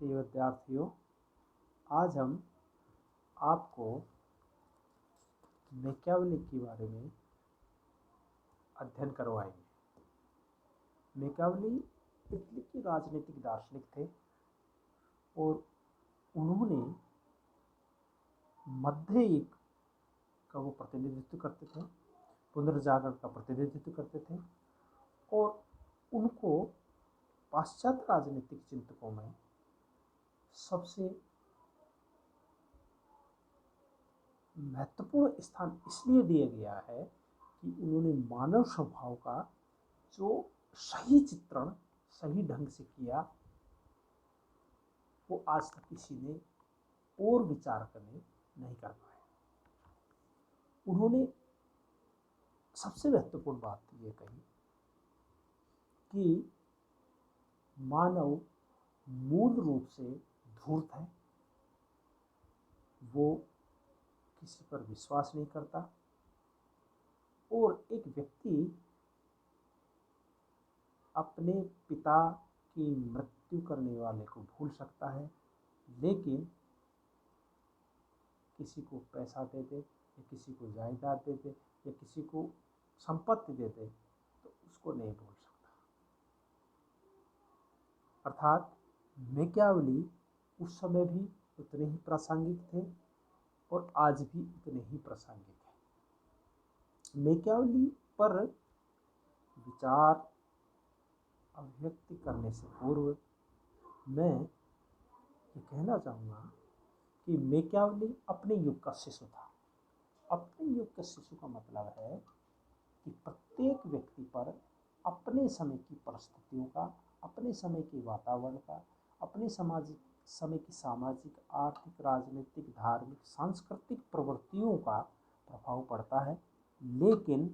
प्रिय विद्यार्थियों, आज हम आपको मैकियावेली के बारे में अध्ययन करवाएंगे। मैकियावेली इटली के राजनीतिक दार्शनिक थे और उन्होंने मध्य युग का वो प्रतिनिधित्व करते थे, पुनर्जागरण का प्रतिनिधित्व करते थे और उनको पाश्चात्य राजनीतिक चिंतकों में सबसे महत्वपूर्ण स्थान इसलिए दिया गया है कि उन्होंने मानव स्वभाव का जो सही चित्रण सही ढंग से किया, वो आज तक किसी ने और विचार करने नहीं कर पाए। उन्होंने सबसे महत्वपूर्ण बात ये कही कि मानव मूल रूप से धूर्त है, वो किसी पर विश्वास नहीं करता और एक व्यक्ति अपने पिता की मृत्यु करने वाले को भूल सकता है, लेकिन किसी को पैसा दे दे या किसी को जायदाद दे दे या किसी को संपत्ति दे दे तो उसको नहीं भूल सकता। अर्थात मैकियावेली उस समय भी उतने ही प्रासंगिक थे और आज भी उतने ही प्रासंगिक है। मैकियावेली पर विचार अभिव्यक्ति करने से पूर्व मैं ये कहना चाहूँगा कि मैकियावेली अपने युग का शिशु था। अपने युग का शिशु का मतलब है कि प्रत्येक व्यक्ति पर अपने समय की परिस्थितियों का, अपने समय के वातावरण का, अपने समय की सामाजिक, आर्थिक, राजनीतिक, धार्मिक, सांस्कृतिक प्रवृत्तियों का प्रभाव पड़ता है। लेकिन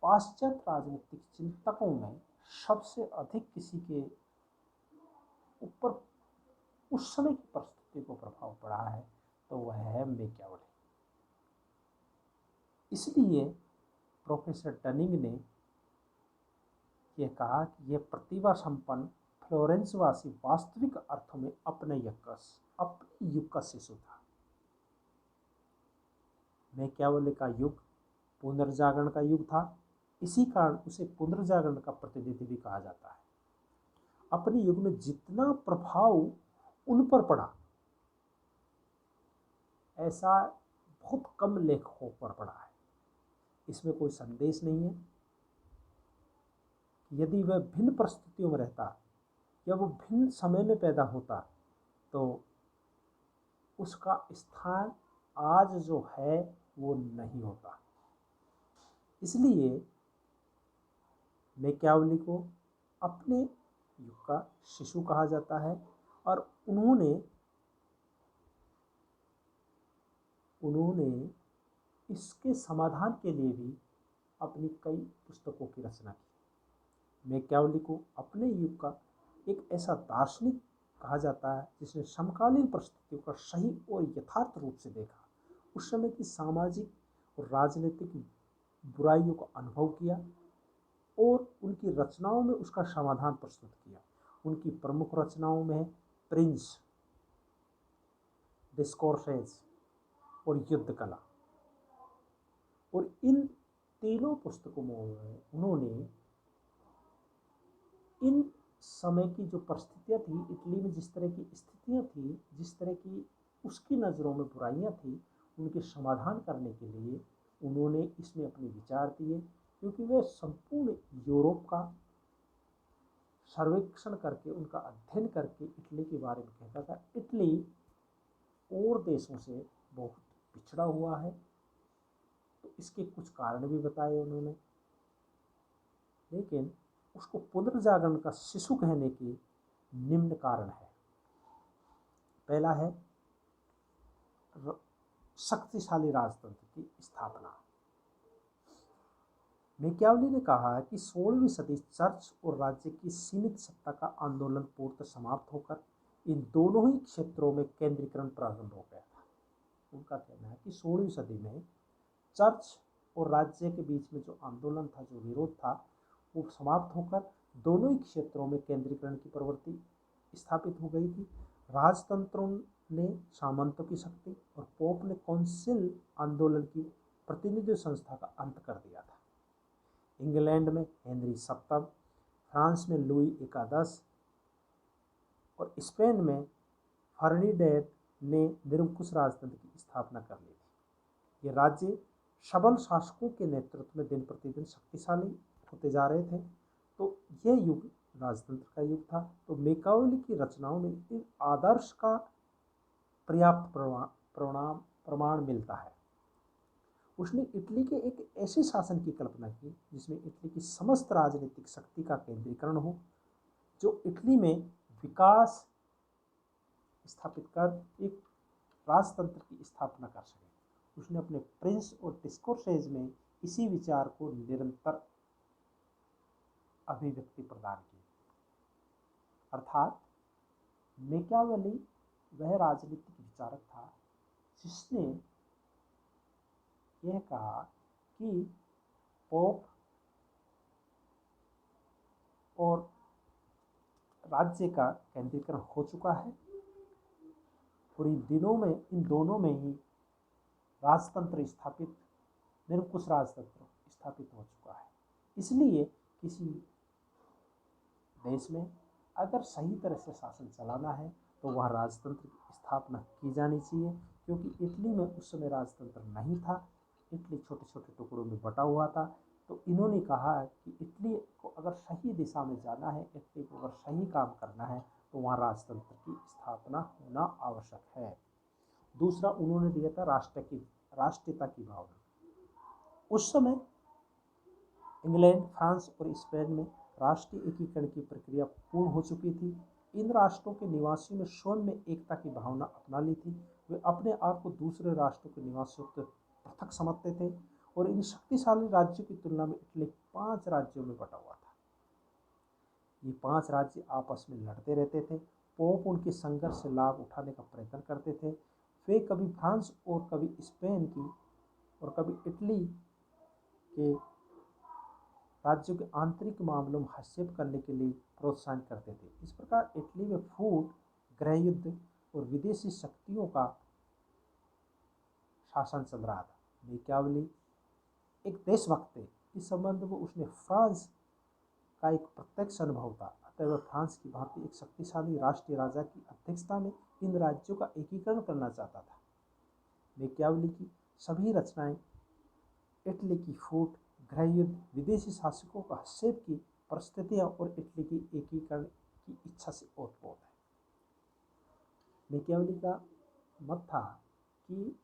पाश्चात्य राजनीतिक चिंतकों में सबसे अधिक किसी के ऊपर उस समय की परिस्थिति को प्रभाव पड़ा है तो वह है मैकियावेली। इसलिए प्रोफेसर डनिंग ने यह कहा कि यह प्रतिभा संपन्न फ्लोरेंसवासी वास्तविक अर्थों में अपने युग का शिशु था। मैकियावेली का युग पुनर्जागरण का युग था, इसी कारण उसे पुनर्जागरण का प्रतिनिधि भी कहा जाता है। अपने युग में जितना प्रभाव उन पर पड़ा, ऐसा बहुत कम लेखकों पर पड़ा है। इसमें कोई संदेश नहीं है। यदि वह भिन्न परिस्थितियों में रहता या वो भिन्न समय में पैदा होता तो उसका स्थान आज जो है वो नहीं होता। इसलिए मैकियावेली को अपने युग का शिशु कहा जाता है और उन्होंने इसके समाधान के लिए भी अपनी कई पुस्तकों की रचना की। मैकियावेली को अपने युग का एक ऐसा दार्शनिक कहा जाता है जिसने समकालीन परिस्थितियों का सही और यथार्थ रूप से देखा, उस समय की सामाजिक और राजनीतिक बुराइयों का अनुभव किया और उनकी रचनाओं में उसका समाधान प्रस्तुत किया। उनकी प्रमुख रचनाओं में प्रिंस, डिस्कोर्सेस और युद्ध कला। और इन तीनों पुस्तकों में उन्होंने इन समय की जो परिस्थितियाँ थी, इटली में जिस तरह की स्थितियाँ थी, जिस तरह की उसकी नज़रों में बुराइयाँ थी, उनके समाधान करने के लिए उन्होंने इसमें अपने विचार दिए। क्योंकि वह संपूर्ण यूरोप का सर्वेक्षण करके, उनका अध्ययन करके इटली के बारे में कहता था। इटली और देशों से बहुत पिछड़ा हुआ है, तो इसके कुछ कारण भी बताए उन्होंने। लेकिन उसको पुनर्जागरण का शिशु कहने के निम्न कारण है। पहला है शक्तिशाली राजतंत्र की स्थापना। मैकियावेली ने कहा कि 16वीं सदी चर्च और राज्य की सीमित सत्ता का आंदोलन पूर्णतः समाप्त होकर इन दोनों ही क्षेत्रों में केंद्रीकरण प्रारंभ हो गया था। उनका कहना है कि 16वीं सदी में चर्च और राज्य के बीच में जो आंदोलन था, जो विरोध था, वो समाप्त होकर दोनों ही क्षेत्रों में केंद्रीकरण की प्रवृत्ति स्थापित हो गई थी। राजतंत्रों ने सामंतों की शक्ति और पोप ने काउंसिल आंदोलन की प्रतिनिधि संस्था का अंत कर दिया था। इंग्लैंड में हेनरी सप्तम, फ्रांस में लुई एकादश और स्पेन में फर्डिनैंड ने निरंकुश राजतंत्र की स्थापना कर ली थी। ये राज्य सबल शासकों के नेतृत्व में दिन प्रतिदिन शक्तिशाली होते जा रहे थे। तो यह युग राजतंत्र का युग था। तो मैकियावेली की रचनाओं में इन आदर्श का पर्याप्त प्रमाण मिलता है। उसने इटली के एक ऐसे शासन की कल्पना की जिसमें इटली की समस्त राजनीतिक शक्ति का केंद्रीकरण हो, जो इटली में विकास स्थापित कर एक राजतंत्र की स्थापना कर सके। उसने अपने प्रिंस और डिस्कोर्सेज में इसी विचार को निरंतर अभिव्यक्ति प्रदान की। अर्थात मैकियावेली वह राजनीतिक विचारक था जिसने यह कहा कि पोप और राज्य का केंद्रीकरण हो चुका है और इन दोनों में ही राजतंत्र स्थापित, निरंकुश राजतंत्र स्थापित हो चुका है। इसलिए किसी देश में अगर सही तरह से शासन चलाना है तो वहाँ राजतंत्र की स्थापना की जानी चाहिए, क्योंकि इटली में उस समय राजतंत्र नहीं था। इटली छोटे छोटे टुकड़ों में बटा हुआ था। तो इन्होंने कहा कि इटली को अगर सही दिशा में जाना है, इटली को अगर सही काम करना है तो वहाँ राजतंत्र की स्थापना होना आवश्यक है। दूसरा उन्होंने दिया था राष्ट्रीयता की भावना। उस समय इंग्लैंड, फ्रांस और स्पेन में राष्ट्रीय एकीकरण की प्रक्रिया पूर्ण हो चुकी थी। इन राष्ट्रों के निवासियों ने स्वयं में एकता की भावना अपना ली थी। वे अपने आप को दूसरे राष्ट्रों के निवासियों से पृथक समझते थे और इन शक्तिशाली राज्यों की तुलना में इटली 5 राज्यों में बटा हुआ था। ये 5 राज्य आपस में लड़ते रहते थे। पोप उनके संघर्ष से लाभ उठाने का प्रयत्न करते थे। वे कभी फ्रांस और कभी स्पेन की और कभी इटली के राज्यों के आंतरिक मामलों में हस्तक्षेप करने के लिए प्रोत्साहन करते थे। इस प्रकार इटली में फूट, गृहयुद्ध और विदेशी शक्तियों का शासन चल रहा था। मैकियावेली एक देशभक्त थे। इस संबंध में उसने फ्रांस का एक प्रत्यक्ष अनुभव था। अतः वह फ्रांस की भांति एक शक्तिशाली राष्ट्रीय राजा की अध्यक्षता में इन राज्यों का एकीकरण करना चाहता था। मैकियावेली की सभी रचनाएं इटली की फूट, गृहयुद्ध, विदेशी शासकों का हस्तक्षेप की परिस्थितियां और इटली की एकीकरण की इच्छा से ओतप्रोत है। मैकियावेली का मत था कि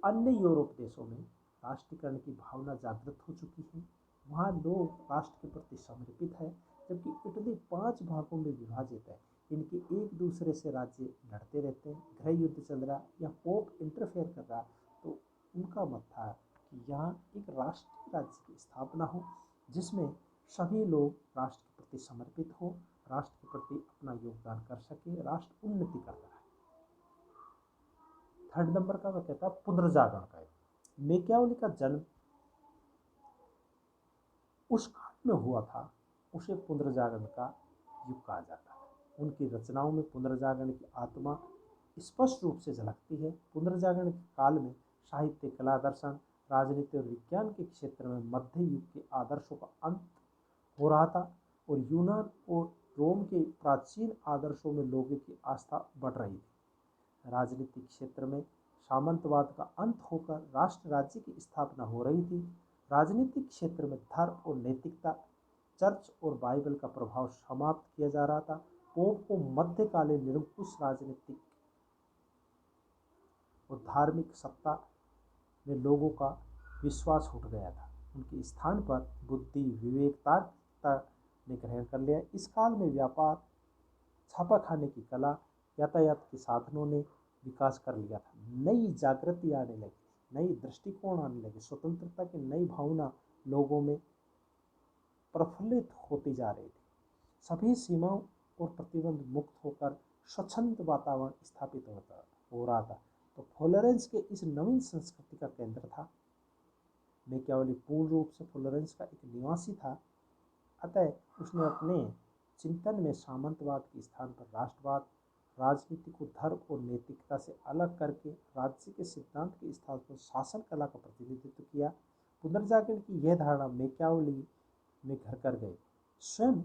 अन्य यूरोप देशों में राष्ट्रीयकरण की भावना जागृत हो चुकी है। वहाँ लोग राष्ट्र के प्रति समर्पित है, जबकि इटली 5 भागों में विभाजित है। इनके एक दूसरे से राज्य लड़ते रहते हैं, गृह युद्ध चल रहा या पोप इंटरफेयर कर रहा। तो उनका मत था कि यहाँ एक राष्ट्रीय राज्य की स्थापना हो जिसमें सभी लोग राष्ट्र के प्रति समर्पित हो, राष्ट्र के प्रति अपना योगदान कर सके, राष्ट्र उन्नति करता है। थर्ड नंबर का वह कहता है पुनर्जागरण का युग। मैकियावेली का जन्म उस काल में हुआ था, उसे पुनर्जागरण का युग कहा जाता है। उनकी रचनाओं में पुनर्जागरण की आत्मा स्पष्ट रूप से झलकती है। पुनर्जागरण के काल में साहित्य, कला, दर्शन, राजनीति और विज्ञान के क्षेत्र में मध्य युग के आदर्शों का अंत हो रहा था और यूनान और रोम के प्राचीन आदर्शों में लोगों की आस्था बढ़ रही थी। राजनीतिक क्षेत्र में सामंतवाद का अंत होकर राष्ट्र राज्य की स्थापना हो रही थी। राजनीतिक क्षेत्र में धर्म और नैतिकता, चर्च और बाइबल का प्रभाव समाप्त किया जा रहा था। पोप को मध्यकालीन निरंकुश राजनीतिक और धार्मिक सत्ता में लोगों का विश्वास उठ गया था। उनके स्थान पर बुद्धि, विवेक, तार्किकता ने ग्रहण कर लिया। इस काल में व्यापार, छापाखाने की कला, यातायात के साधनों ने विकास कर लिया था। नई जागृति आने लगी, नई दृष्टिकोण आने लगे, स्वतंत्रता की नई भावना लोगों में प्रफुल्लित होती जा रही थी। सभी सीमाओं और प्रतिबंध मुक्त होकर स्वच्छंद वातावरण स्थापित हो रहा था। तो फ्लोरेंस के इस नवीन संस्कृति का केंद्र था। मैकियावेली पूर्ण रूप से फ्लोरेंस का एक निवासी था। अतः उसने अपने चिंतन में सामंतवाद के स्थान पर राष्ट्रवाद, राजनीति को धर्म और नैतिकता से अलग करके राज्य के सिद्धांत के स्थान पर शासन कला का प्रतिनिधित्व किया। पुनर्जागरण की यह धारणा मैकियावेली में घर कर गई। स्वयं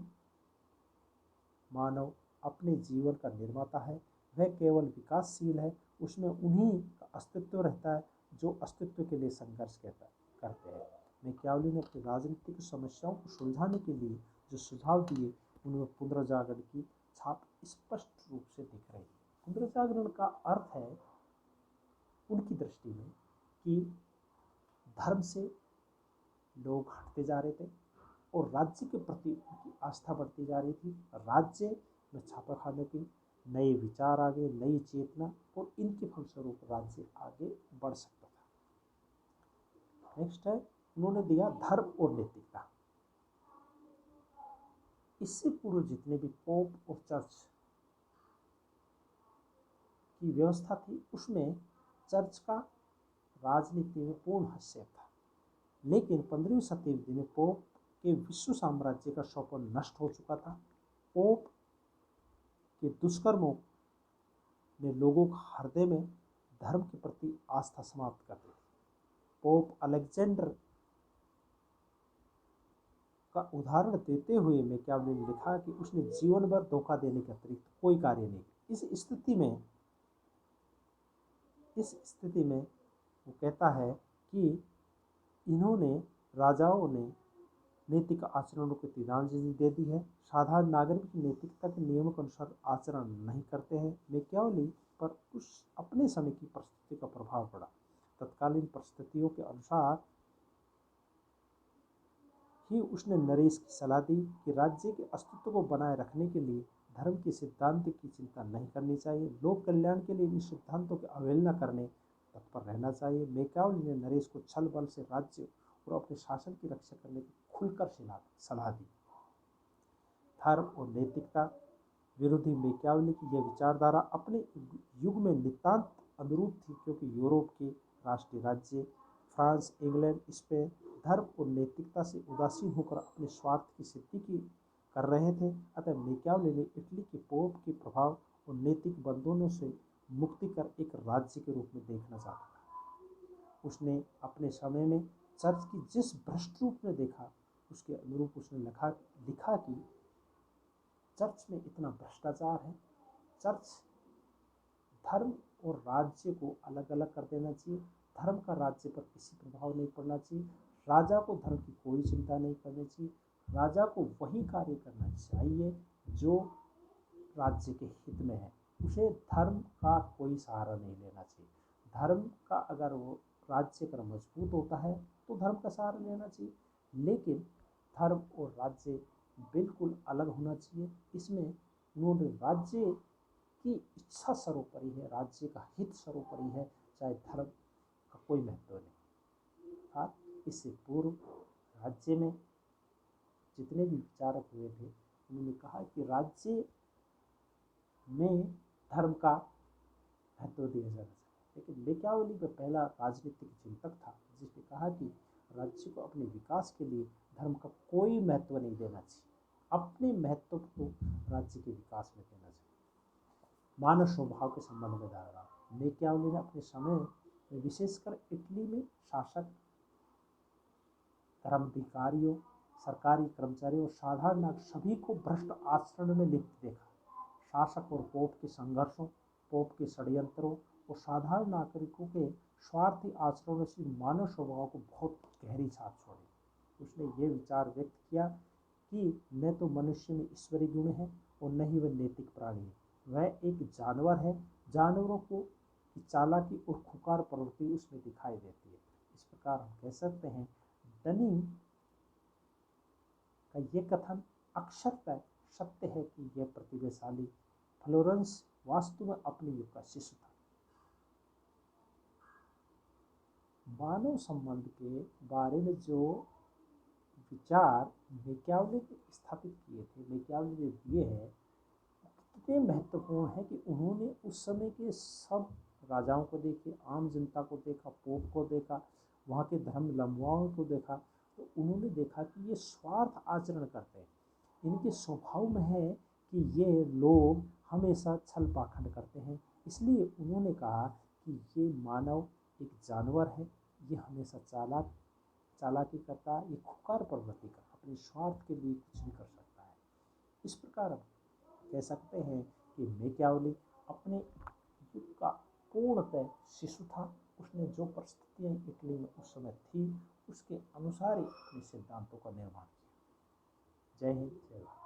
मानव अपने जीवन का निर्माता है, वह केवल विकासशील है, उसमें उन्हीं का अस्तित्व रहता है जो अस्तित्व के लिए संघर्ष करते हैं। मैकियावेली ने अपनी राजनीतिक समस्याओं को सुलझाने के लिए जो सुझाव दिए, उनमें पुनर्जागरण की छाप स्पष्ट रूप से दिख रही है। पुनर्जागरण का अर्थ है उनकी दृष्टि में कि धर्म से लोग हटते जा रहे थे और राज्य के प्रति उनकी आस्था बढ़ती जा रही थी। राज्य में छापाखाने के नए विचार आ गए, नई चेतना, और इनके फलस्वरूप राज्य आगे बढ़ सकता था। नेक्स्ट है, उन्होंने दिया धर्म और नैतिकता। इससे पूर्व जितने भी पोप और चर्च की व्यवस्था थी, उसमें चर्च का राजनीति में पूर्ण हस्तक्षेप था। लेकिन 15वीं शताब्दी में पोप के विश्व साम्राज्य का स्वप्न नष्ट हो चुका था। पोप के दुष्कर्मों ने लोगों के हृदय में धर्म के प्रति आस्था समाप्त कर दी। पोप अलेक्जेंडर का उदाहरण देते हुए मैकियावेली ने लिखा कि उसने जीवन भर धोखा देने के अतिरिक्त कोई कार्य नहीं। इस स्थिति में वो कहता है कि इन्होंने राजाओं ने नैतिक आचरणों को तिलांजलि दे दी है। साधारण नागरिक नैतिकता के नियमों के अनुसार आचरण नहीं करते हैं। मैकियावेली पर उस अपने समय की परिस्थिति का प्रभाव पड़ा। तत्कालीन परिस्थितियों के अनुसार ही उसने नरेश की सलाह दी कि राज्य के अस्तित्व को बनाए रखने के लिए धर्म के सिद्धांत की चिंता नहीं करनी चाहिए, लोक कल्याण के लिए इन सिद्धांतों की अवहेलना करने तत्पर रहना चाहिए। मैकियावेली ने नरेश को छल बल से राज्य और अपने शासन की रक्षा करने की खुलकर सलाह दी। धर्म और नैतिकता विरोधी मैकियावेली की यह विचारधारा अपने युग में नितांत अनुरूप थी, क्योंकि यूरोप के राष्ट्रीय राज्य फ्रांस, इंग्लैंड, स्पेन धर्म और नैतिकता से उदासीन होकर अपने स्वार्थ की सिद्धि कर रहे थे। अतः मैकियावेली ने इटली के पोप के प्रभाव और नैतिक बंधनों से मुक्ति कर एक राज्य के रूप में देखना चाहता था। उसने अपने समय में चर्च की जिस भ्रष्ट रूप में देखा, उसके अनुरूप उसने लिखा कि चर्च में इतना भ्रष्टाचार है, चर्च धर्म और राज्य को अलग अलग कर देना चाहिए, धर्म का राज्य पर किसी प्रभाव नहीं पड़ना चाहिए, राजा को धर्म की कोई चिंता नहीं करनी चाहिए, राजा को वही कार्य करना चाहिए जो राज्य के हित में है, उसे धर्म का कोई सहारा नहीं लेना चाहिए। धर्म का अगर वो राज्य अगर मजबूत होता है तो धर्म का सहारा लेना चाहिए, लेकिन धर्म और राज्य बिल्कुल अलग होना चाहिए। इसमें उन्होंने राज्य की इच्छा सर्वोपरि है, राज्य का हित सर्वोपरि है, चाहे धर्म का कोई महत्व नहीं। इससे पूर्व राज्य में जितने भी विचारक हुए थे, उन्होंने कहा कि राज्य में धर्म का महत्व दिया जाना चाहिए। लेकिन मैकियावेली का पहला राजनीतिक चिंतक था जिसने कहा कि राज्य को अपने विकास के लिए धर्म का कोई महत्व नहीं देना चाहिए, अपने महत्व को राज्य के विकास में देना चाहिए। मानव स्वभाव के संबंध में धारणा। मैकियावेली ने अपने समय में विशेषकर इटली में शासक, धर्माधिकारियों, सरकारी कर्मचारियों और साधारण नागरिक सभी को भ्रष्ट आचरण में लिप्त देखा। शासक और पोप के संघर्षों, पोप के षड्यंत्रों और साधारण नागरिकों के स्वार्थी आचरणों से मानव स्वभाव को बहुत गहरी छाप छोड़ी। उसने ये विचार व्यक्त किया कि न तो मनुष्य में ईश्वरीय गुण है और न ही वह नैतिक प्राणी है, वह एक जानवर है। जानवरों को चालाकी और खुकार प्रवृत्ति उसमें दिखाई देती है। इस प्रकार हम कह सकते हैं डनिंग का ये कथन अक्षरतः सत्य है कि यह प्रतिभाशाली फ्लोरेंस वास्तव में अपने युग का शिशु था। मानव संबंध के बारे में जो विचार मैकियावेली ने स्थापित किए थे, मैकियावेली ने दिए हैं, कितने महत्वपूर्ण है कि उन्होंने उस समय के सब राजाओं को देखे, आम जनता को देखा, पोप को देखा, वहाँ के धर्मावलंबियों को देखा, तो उन्होंने देखा कि ये स्वार्थ आचरण करते हैं, इनके स्वभाव में है कि ये लोग हमेशा छल पाखंड करते हैं। इसलिए उन्होंने कहा कि ये मानव एक जानवर है, ये हमेशा चालाकी करता है, ये खुकार प्रवृत्ति का, अपने स्वार्थ के लिए कुछ भी कर सकता है। इस प्रकार हम कह सकते हैं कि मैकियावेली अपने युग का पूर्णतः शिशु था। उसने जो परिस्थितियाँ इटली में उस समय थी उसके अनुसार ही अपने सिद्धांतों का निर्माण किया। जय हिंद, जय भारत।